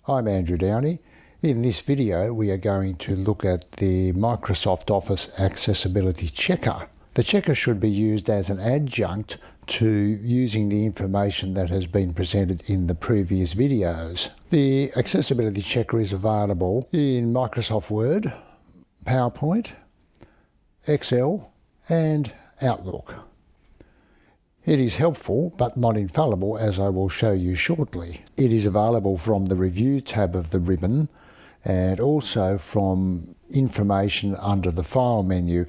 I'm Andrew Downie. In this video we are going to look at the Microsoft Office Accessibility Checker. The checker should be used as an adjunct to using the information that has been presented in the previous videos. The Accessibility Checker is available in Microsoft Word, PowerPoint, Excel and Outlook. It is helpful but not infallible, as I will show you shortly. It is available from the Review tab of the ribbon and also from information under the File menu.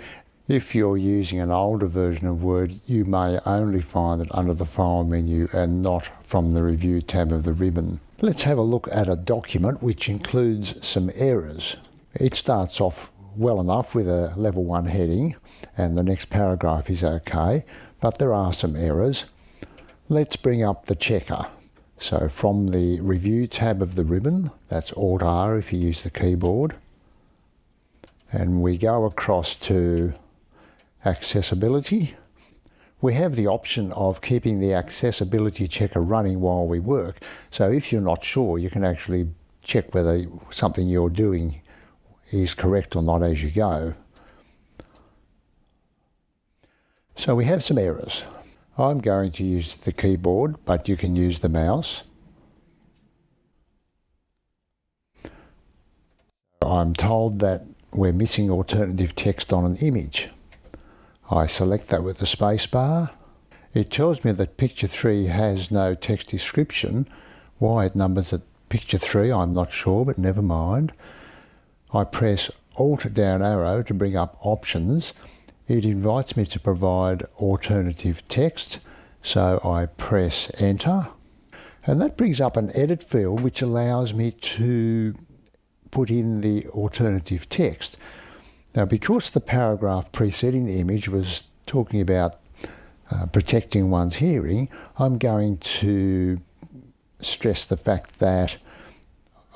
If you're using an older version of Word, you may only find it under the File menu and not from the Review tab of the ribbon. Let's have a look at a document which includes some errors. It starts off well enough with a level 1 heading and the next paragraph is okay, but there are some errors. Let's bring up the checker. So from the Review tab of the ribbon, that's Alt-R if you use the keyboard, and we go across to Accessibility. We have the option of keeping the Accessibility Checker running while we work, so if you're not sure you can actually check whether something you're doing is correct or not as you go. So we have some errors. I'm going to use the keyboard, but you can use the mouse. I'm told that we're missing alternative text on an image. I select that with the space bar. It tells me that picture 3 has no text description. Why it numbers at picture 3 I'm not sure, but never mind. I press Alt down arrow to bring up options. It invites me to provide alternative text, so I press Enter. And that brings up an edit field which allows me to put in the alternative text. Now, because the paragraph preceding the image was talking about protecting one's hearing, I'm going to stress the fact that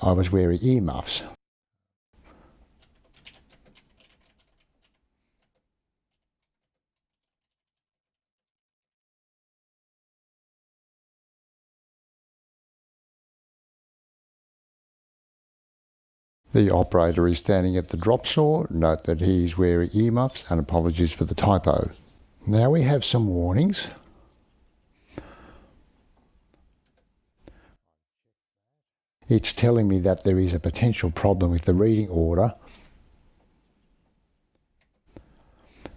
I was wearing earmuffs. The operator is standing at the drop saw. Note that he's wearing earmuffs and apologies for the typo. Now we have some warnings. It's telling me that there is a potential problem with the reading order.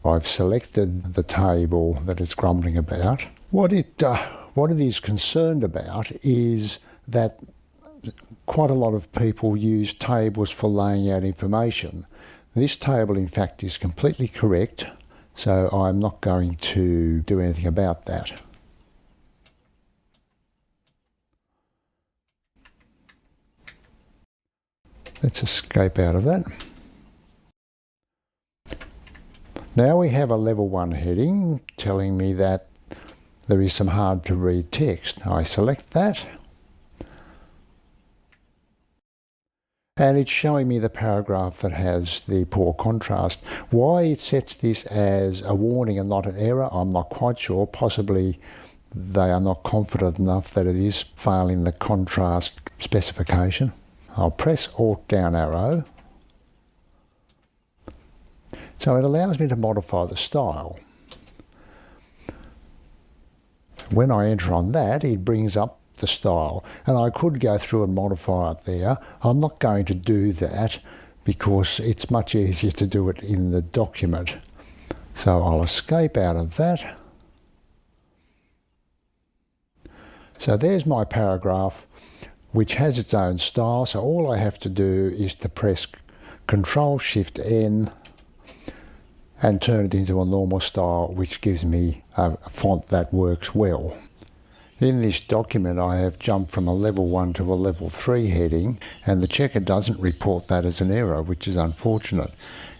I've selected the table that it's grumbling about. What it is concerned about is that quite a lot of people use tables for laying out information. This table in fact is completely correct, so I'm not going to do anything about that. Let's escape out of that. Now we have a level 1 heading telling me that there is some hard to read text. I select that. And it's showing me the paragraph that has the poor contrast. Why it sets this as a warning and not an error, I'm not quite sure. Possibly they are not confident enough that it is failing the contrast specification. I'll press Alt down arrow. So it allows me to modify the style. When I enter on that, it brings up the style, and I could go through and modify it there. I'm not going to do that because it's much easier to do it in the document. So I'll escape out of that. So there's my paragraph, which has its own style, so all I have to do is to press Ctrl-Shift-N and turn it into a normal style, which gives me a font that works well. In this document I have jumped from a level 1 to a level 3 heading, and the checker doesn't report that as an error, which is unfortunate.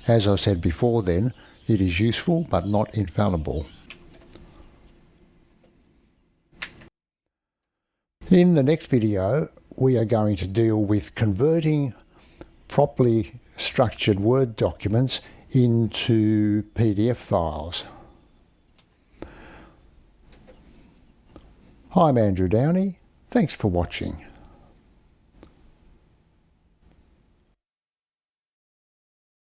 As I said before then, it is useful but not infallible. In the next video we are going to deal with converting properly structured Word documents into PDF files. I'm Andrew Downie. Thanks for watching.